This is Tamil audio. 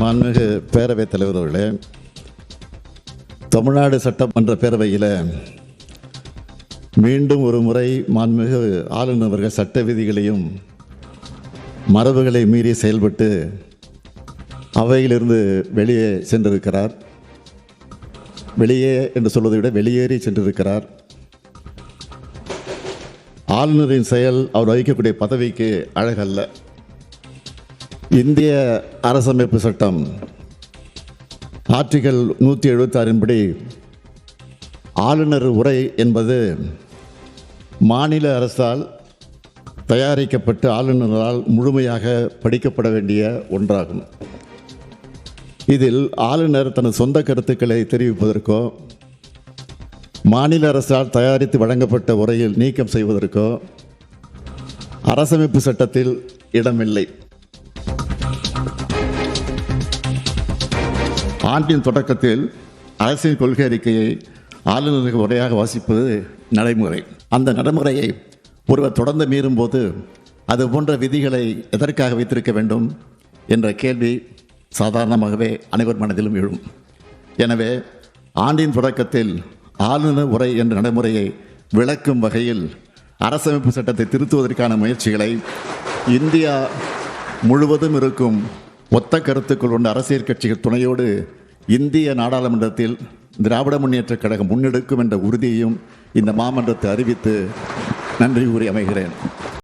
மாண்புமிகு பேரவைத் தலைவர் அவர்களே, தமிழ்நாடு சட்டமன்ற பேரவையில் மீண்டும் ஒரு முறை மாண்புமிகு ஆளுநர் அவர்கள் சட்ட விதிகளையும் மரபுகளை மீறி செயல்பட்டு அவையிலிருந்து வெளியே சென்றிருக்கிறார். வெளியே என்று சொல்வதை விட வெளியேறி சென்றிருக்கிறார். ஆளுநரின் செயல் அவர் வகிக்கக்கூடிய பதவிக்கு அழகல்ல. இந்திய அரசமைப்பு சட்டம் ஆர்டிகல் 176 படி ஆளுநர் உரை என்பது மாநில அரசால் தயாரிக்கப்பட்டு ஆளுநரால் முழுமையாக படிக்கப்பட வேண்டிய ஒன்றாகும். இதில் ஆளுநர் தனது சொந்த கருத்துக்களை தெரிவிப்பதற்கோ மாநில அரசால் தயாரித்து வழங்கப்பட்ட உரையில் நீக்கம் செய்வதற்கோ அரசமைப்பு சட்டத்தில் இடமில்லை. ஆண்டின் தொடக்கத்தில் அரசின் கொள்கை அறிக்கையை ஆளுநருக்கு உரையாக வாசிப்பது நடைமுறை. அந்த நடைமுறையை ஒருவர் தொடர்ந்து மீறும்போது அது போன்ற விதிகளை எதற்காக வைத்திருக்க வேண்டும் என்ற கேள்வி சாதாரணமாகவே அனைவர் மனதிலும் எழும். எனவே ஆண்டின் தொடக்கத்தில் ஆளுநர் உரை என்ற நடைமுறையை விளக்கும் வகையில் அரசமைப்பு சட்டத்தை திருத்துவதற்கான முயற்சிகளை இந்தியா முழுவதும் இருக்கும் ஒத்த கருத்துக்கள் கொண்ட அரசியல் கட்சிகள் துணையோடு இந்திய நாடாளுமன்றத்தில் திராவிட முன்னேற்றக் கழகம் முன்னெடுக்கும் என்ற உறுதியையும் இந்த மாமன்றத்தை அறிவித்து நன்றி கூறி அமைகிறேன்.